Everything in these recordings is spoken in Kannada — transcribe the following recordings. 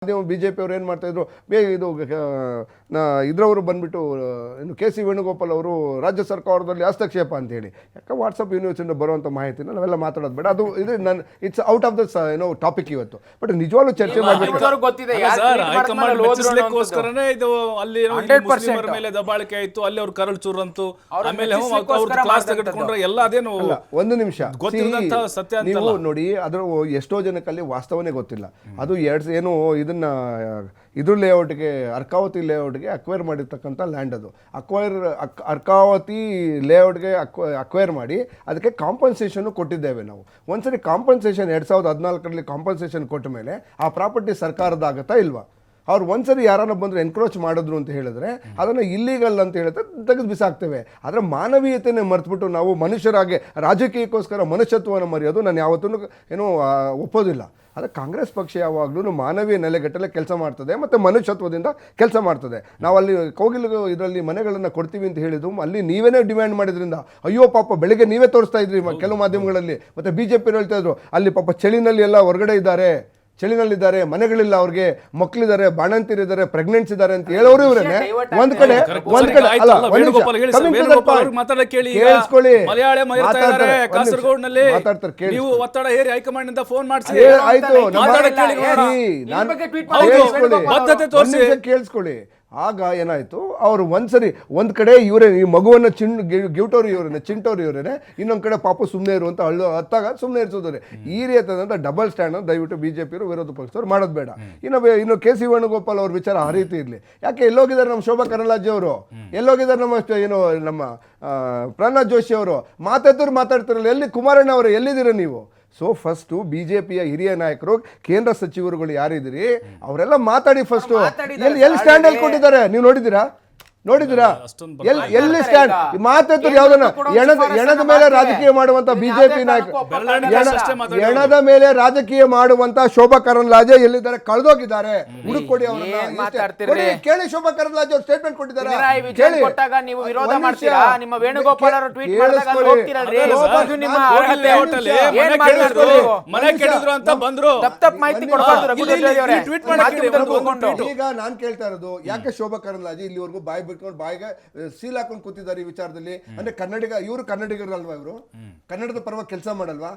ಬಿಜೆಪಿ ಅವರು ಏನು ಮಾಡ್ತಾ ಇದ್ರು, ಇದು ಇದ್ರವರು ಬಂದ್ಬಿಟ್ಟು ಏನು ಕೆ.ಸಿ. ವೇಣುಗೋಪಾಲ್ ಅವರು ರಾಜ್ಯ ಸರ್ಕಾರದಲ್ಲಿ ಹಸ್ತಕ್ಷೇಪ ಅಂತ ಹೇಳಿ, ಯಾಕೆ ವಾಟ್ಸಪ್ ಯೂನಿವರ್ಸಿಟಿಯಿಂದ ಬರುವಂಥ ಮಾಹಿತಿನ ನಾವೆಲ್ಲ ಮಾತಾಡೋದು ಬೇಡ. ಅದು ಇದು ನನ್ನ it's out of the topic ಇವತ್ತು. ಬಟ್ ನಿಜವಾಗ್ಲೂ ಚರ್ಚೆ ಮಾಡಬೇಕು. ಒಂದು ನಿಮಿಷ, ನೀವು ನೋಡಿ, ಅದ್ರ ಎಷ್ಟೋ ಜನಕ್ಕಲ್ಲಿ ವಾಸ್ತವನೇ ಗೊತ್ತಿಲ್ಲ. ಅದು ಏನು ಇದನ್ನ ಇದ್ರ ಲೇಔಟ್ಗೆ, ಅರ್ಕಾವತಿ ಲೇಔಟ್ಗೆ ಅಕ್ವೈರ್ ಮಾಡಿರ್ತಕ್ಕಂಥ ಲ್ಯಾಂಡ್. ಅದು ಅರ್ಕಾವತಿ ಲೇಔಟ್ಗೆ ಅಕ್ವೈರ್ ಮಾಡಿ ಅದಕ್ಕೆ ಕಾಂಪನ್ಸೇಷನ್ ಕೊಟ್ಟಿದ್ದೇವೆ ನಾವು. ಒಂದ್ಸರಿ ಕಾಂಪನ್ಸೇಷನ್ 2014ರಲ್ಲಿ ಕಾಂಪನ್ಸೇಷನ್ ಕೊಟ್ಟ ಮೇಲೆ ಆ ಪ್ರಾಪರ್ಟಿ ಸರ್ಕಾರದಾಗತ್ತಾ ಇಲ್ವಾ? ಅವ್ರು ಒಂದ್ಸರಿ ಯಾರನ್ನ ಬಂದ್ರು ಎನ್ಕ್ರೋಚ್ ಮಾಡಿದ್ರು ಅಂತ ಹೇಳಿದ್ರೆ ಅದನ್ನು ಇಲ್ಲೀಗಲ್ ಅಂತ ಹೇಳಿದ್ರೆ ತೆಗೆದು ಬಿಸಾಕ್ತೇವೆ. ಆದರೆ ಮಾನವೀಯತೆನೇ ಮರೆತುಬಿಟ್ಟು ನಾವು ಮನುಷ್ಯರಾಗಿ ರಾಜಕೀಯಕ್ಕೋಸ್ಕರ ಮನುಷ್ಯತ್ವವನ್ನು ಮರೆಯೋದು ನಾನು ಯಾವತ್ತೂ ಏನೋ ಒಪ್ಪೋದಿಲ್ಲ. ಆದರೆ ಕಾಂಗ್ರೆಸ್ ಪಕ್ಷ ಯಾವಾಗಲೂ ಮಾನವೀಯ ನೆಲೆಗಟ್ಟಲೆ ಕೆಲಸ ಮಾಡ್ತದೆ ಮತ್ತು ಮನುಷ್ಯತ್ವದಿಂದ ಕೆಲಸ ಮಾಡ್ತದೆ. ನಾವು ಅಲ್ಲಿ ಕೋಗಿಲು ಇದರಲ್ಲಿ ಮನೆಗಳನ್ನು ಕೊಡ್ತೀವಿ ಅಂತ ಹೇಳಿದ್ದು ಅಲ್ಲಿ ನೀವೇನೇ ಡಿಮ್ಯಾಂಡ್ ಮಾಡಿದ್ರಿಂದ, ಅಯ್ಯೋ ಪಾಪ ಬೆಳಗ್ಗೆ ನೀವೇ ತೋರಿಸ್ತಾ ಇದ್ರಿ ಕೆಲವು ಮಾಧ್ಯಮಗಳಲ್ಲಿ, ಮತ್ತು BJP ಹೇಳ್ತಾ ಇದ್ರು ಅಲ್ಲಿ ಪಾಪ ಚಳಿನಲ್ಲಿ ಎಲ್ಲ ಹೊರಗಡೆ ಇದ್ದಾರೆ, ಚಳಿನಲ್ಲಿದ್ದಾರೆ, ಮನೆಗಳಿಲ್ಲ, ಅವ್ರಿಗೆ ಮಕ್ಕಳಿದ್ದಾರೆ, ಬಾಣಂತಿರಿದ್ದಾರೆ, ಪ್ರೆಗ್ನೆನ್ಸ್ ಇದ್ದಾರೆ ಅಂತ ಹೇಳೋರು ಇವರೇನೆ. ಒಂದ್ ಕಡೆ ಅಲ್ಲ, ಕೇಳಿಸ್ಕೊಳ್ಳಿ. ಆಗ ಏನಾಯ್ತು, ಅವರು ಒಂದ್ ಕಡೆ ಇವರೇ ಈ ಮಗುವನ್ನ ಗಿವ್ಟೋರು ಇವರೇನೆ, ಚಿಂಟೋರು ಇವರೇನೆ, ಇನ್ನೊಂದ್ ಕಡೆ ಪಾಪ ಸುಮ್ಮನೆ ಇರುವಂತ ಹತ್ತಾಗ ಸುಮ್ಮನೆ ಇರಿಸೋದ್ರೆ. ಈ ರೀತಿಯಾದಂಥ ಡಬಲ್ ಸ್ಟ್ಯಾಂಡ್ ದಯವಿಟ್ಟು ಬಿಜೆಪಿ ವಿರೋಧ ಪಕ್ಷದವ್ರು ಮಾಡೋದು ಬೇಡ. ಇನ್ನು ಕೆ.ಸಿ. ವೇಣುಗೋಪಾಲ್ ಅವ್ರ ವಿಚಾರ ಆ ರೀತಿ ಇರಲಿ. ಯಾಕೆ ಎಲ್ಲೋಗಿದ್ದಾರೆ ನಮ್ಮ ಶೋಭಾ ಕರಂದ್ಲಾಜೆ ಅವರು, ಎಲ್ಲೋಗಿದ್ದಾರೆ ನಮ್ಮ ಪ್ರಹ್ಲಾದ್ ಜೋಶಿ ಅವರು? ಮಾತಾಡ್ತಿರಲ್ಲ, ಎಲ್ಲಿ ಕುಮಾರಣ್ಣ ಅವರು ಎಲ್ಲಿದ್ದೀರ ನೀವು? ಸೊ ಫಸ್ಟು BJPಯ ಹಿರಿಯ ನಾಯಕರು, ಕೇಂದ್ರ ಸಚಿವರುಗಳು ಯಾರಿದ್ದೀರಿ ಅವರೆಲ್ಲ ಮಾತಾಡಿ. ಫಸ್ಟು ಎಲ್ಲಿ ಸ್ಟ್ಯಾಂಡ್ ಕೊಟ್ಟಿದ್ದಾರೆ ನೀವು ನೋಡಿದ್ದೀರಾ? ಎಲ್ಲಿ ಸ್ಟ್ಯಾಂಡ್ ಮಾತಾಡ್ತಾರೆ? ಯಾವ್ದನ್ನ ಎಣದ ಮೇಲೆ ರಾಜಕೀಯ ಮಾಡುವಂತ ಬಿಜೆಪಿ ನಾಯಕ, ಎಣದ ಮೇಲೆ ರಾಜಕೀಯ ಮಾಡುವಂತ ಶೋಭಾ ಕರಂದ್ಲಾಜೆ ಎಲ್ಲಿದ್ದಾರೆ? ಕಳೆದೋಗಿದ್ದಾರೆ, ಹುಡುಕೊಡಿ ಅವರನ್ನ. ಕೇಳಿ, ಶೋಭಾ ಕರಂದ್ಲಾಜೆ ಅವ್ರು ಸ್ಟೇಟ್ಮೆಂಟ್ ಕೊಟ್ಟಿದ್ದಾರೆ. ಈಗ ನಾನ್ ಕೇಳ್ತಾ ಇರೋದು, ಯಾಕೆ ಶೋಭಾ ಕರಂದ್ಲಾಜೆ ಇಲ್ಲಿವರೆಗೂ ಬಾಯಿ ಬಿಟ್ಕೊಂಡು ಬಾಯಿಗೆ ಸೀಲ್ ಹಾಕೊಂಡು ಕೂತಿದ್ದಾರೆ ಈ ವಿಚಾರದಲ್ಲಿ? ಅಂದ್ರೆ ಕನ್ನಡಿಗರಲ್ವಾ ಇವರು? ಕನ್ನಡದ ಪರವಾಗಿ ಕೆಲಸ ಮಾಡಲ್ವಾ?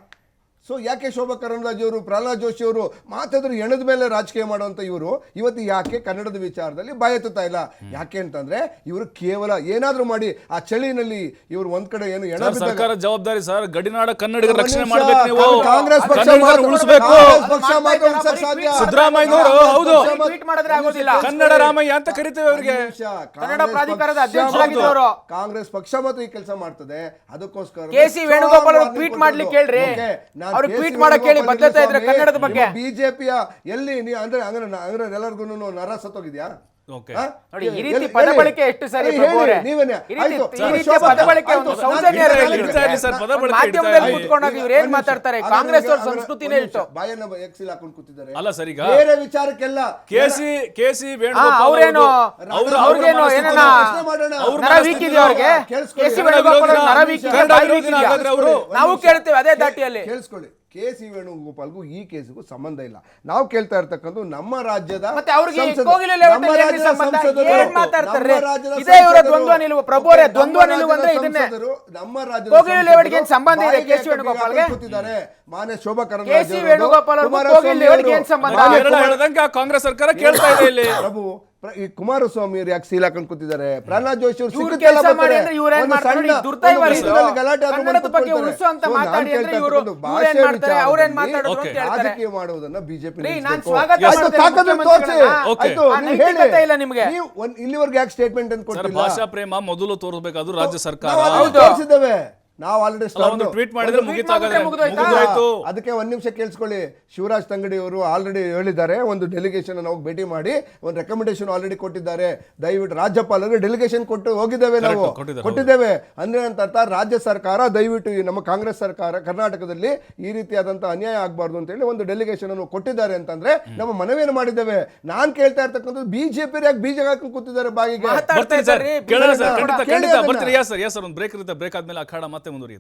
ಸೊ ಯಾಕೆ ಶೋಭಾ ಕರಂದ್ಲಾಜೆ ಅವರು, ಪ್ರಹ್ಲಾದ್ ಜೋಶಿ ಅವರು ಮಾತಾದ್ರು ಎಣದ ಮೇಲೆ ರಾಜಕೀಯ ಮಾಡುವಂತ ಇವರು ಇವತ್ತು ಯಾಕೆ ಕನ್ನಡದ ವಿಚಾರದಲ್ಲಿ ಬಾಯಿ ಎತ್ತುತ್ತಾ ಇಲ್ಲ? ಯಾಕೆ ಅಂತಂದ್ರೆ ಇವರು ಕೇವಲ ಏನಾದ್ರೂ ಮಾಡಿ ಆ ಚಳಿನಲ್ಲಿ ಇವರು ಒಂದ್ ಕಡೆ ಏನು ಸರ್ಕಾರ ಜವಾಬ್ದಾರಿ ಸರ್, ಗಡಿನಾಡ ಕನ್ನಡಿಗರ ರಕ್ಷಣೆ ಮಾಡಬೇಕು. ನೀವು ಕಾಂಗ್ರೆಸ್ ಪಕ್ಷ ಉಳಿಸಬೇಕು. ಸಿದ್ದರಾಮಯ್ಯನವರು ಹೌದು ಕನ್ನಡ ರಾಮಯ್ಯ ಅಂತ ಕರಿತೇವೆ ಅವರಿಗೆ. ಕನ್ನಡ ಪ್ರಾಧಿಕಾರದ ಅಧ್ಯಕ್ಷರಾಗಿದ್ದವರು. ಕಾಂಗ್ರೆಸ್ ಪಕ್ಷ ಮತ್ತು ಈ ಕೆಲಸ ಮಾಡ್ತದೆ. ಅದಕ್ಕೋಸ್ಕರ ಕೆ.ಸಿ. ವೇಣುಗೋಪಾಲ್ ಅವರು ಟ್ವೀಟ್ ಮಾಡ್ಲಿಕ್ಕೆ ಹೇಳ್ರಿ, ಅವರು ಟ್ವೀಟ್ ಮಾಡಕ್ಕೆ ಹೇಳಿ ಬದ್ಧತೆ ಇದ್ರೆ ಕನ್ನಡದ ಬಗ್ಗೆ. ಬಿಜೆಪಿಯ ಎಲ್ಲಿ ಅಂದ್ರೆ ಎಲ್ಲರಿಗೂ ನರ ಸತ್ತೋಗಿದ್ಯಾ? ನೋಡಿ, ಈ ರೀತಿ ಪದ ಬಳಕೆ ಎಷ್ಟು ಸರಿ ಮಾಧ್ಯಮದಲ್ಲಿ ಕೂತ್ಕೊಂಡಾಗ ಇವ್ರು ಏನ್ ಮಾತಾಡ್ತಾರೆ? ಕಾಂಗ್ರೆಸ್ ಅವ್ರ ಸಂಸ್ಕೃತಿನೇ ಇತ್ತು. ಬಾಯನ್ನ ಎಕ್ಸಿಲ್ ಹಾಕೊಂಡು ಕೂತಿದ್ದಾರೆ. ಅಲ್ಲ ಸರ್, ಈಗ ಬೇರೆ ವಿಚಾರಕ್ಕೆಲ್ಲ ಕೆ.ಸಿ. ವೇಣುಗೋಪಾಲ್ ಅವ್ರೇನು ಅವ್ರಿಗೇನು ಏನನ್ನ ನರ ವೀಕಿದೆ ಅವ್ರಿಗೆ? ಕೆ.ಸಿ. ವೇಣುಗೋಪಾಲ್ ನರ ವೀಕಿದೆ, ನಾವು ಕೇಳ್ತೇವೆ ಅದೇ ದಾಟಿಯಲ್ಲಿ. ಕೇಳಿಸ್ಕೊಳ್ಳಿ, ಕೆ.ಸಿ. ವೇಣುಗೋಪಾಲ್ಗೂ ಈ ಕೇಸಿಗೂ ಸಂಬಂಧ ಇಲ್ಲ. ನಾವು ಕೇಳ್ತಾ ಇರ್ತಕ್ಕಂಥ ನಮ್ಮ ರಾಜ್ಯದ ಮಾನ್ಯ ಶೋಭಾ ಕರಂದ್ಲಾಜೆ ಕಾಂಗ್ರೆಸ್ ಸರ್ಕಾರ ಕೇಳ್ತಾ ಇದೆ ಇಲ್ಲಿ. ಪ್ರಭು, ಈ ಕುಮಾರಸ್ವಾಮಿ ಅವರು ಯಾಕೆ ಸೀಲ್ ಹಾಕೊಂಡು ಕೂತಿದ್ದಾರೆ? ಪ್ರಹ್ಲಾದ್ ಜೋಶಿ ಅವರು ರಾಜಕೀಯ ಮಾಡುವುದನ್ನ ಬಿಜೆಪಿ ಇಲ್ಲಿವರೆಗೆ ಯಾಕೆ ಸ್ಟೇಟ್ಮೆಂಟ್ ಅಂತ ಕೊಟ್ಟಿಲ್ಲ? ಭಾಷಾ ಪ್ರೇಮ ಮೊದಲು ತೋರಿಸಬೇಕಾದ್ರು ರಾಜ್ಯ ಸರ್ಕಾರ ತೋರಿಸಿದ್ದೇವೆ. ನಾವು ಆಲ್ರೆಡಿ ಟ್ವೀಟ್ ಮಾಡಿದ್ರೆ ಮುಗಿತಾಯ್ತು. ಅದಕ್ಕೆ ಒಂದ್ ನಿಮಿಷ ಕೇಳಿಸ್ಕೊಳ್ಳಿ. ಶಿವರಾಜ್ ತಂಗಡಿ ಅವರು ಆಲ್ರೆಡಿ ಹೇಳಿದ್ದಾರೆ, ಒಂದು ಡೆಲಿಗೇಷನ್ ನಾವು ಭೇಟಿ ಮಾಡಿ ಒಂದು ರೆಕಮೆಂಡೇಶನ್ ಆಲ್ರೆಡಿ ಕೊಟ್ಟಿದ್ದಾರೆ. ದಯವಿಟ್ಟು ರಾಜ್ಯಪಾಲರಿಗೆ ಡೆಲಿಗೇಷನ್ ಕೊಟ್ಟು ಹೋಗಿದ್ದೇವೆ, ನಾವು ಕೊಟ್ಟಿದ್ದೇವೆ. ಅಂದ್ರೆ ಅಂತ ಅರ್ಥ, ರಾಜ್ಯ ಸರ್ಕಾರ ದಯವಿಟ್ಟು ನಮ್ಮ ಕಾಂಗ್ರೆಸ್ ಸರ್ಕಾರ ಕರ್ನಾಟಕದಲ್ಲಿ ಈ ರೀತಿಯಾದಂತಹ ಅನ್ಯಾಯ ಆಗಬಾರ್ದು ಅಂತ ಹೇಳಿ ಒಂದು ಡೆಲಿಗೇಷನ್ ಅನ್ನು ಕೊಟ್ಟಿದ್ದಾರೆ ಅಂತಂದ್ರೆ ನಮ್ಮ ಮನವಿಯನ್ನು ಮಾಡಿದ್ದೇವೆ. ನಾನ್ ಕೇಳ್ತಾ ಇರ್ತಕ್ಕಂಥದ್ದು ಬಿಜೆಪಿ ಯಾಕೆ ಬೀಜ ಹಾಕೊಂಡು ಕೂತಿದ್ದಾರೆ ಬಾಯಿಗೆ? ಬ್ರೇಕ್ ಆದ್ಮೇಲೆ ಅಖಾಡ ಮತ್ತೆ ಮುಂದುವರಿಯುತ್ತೆ.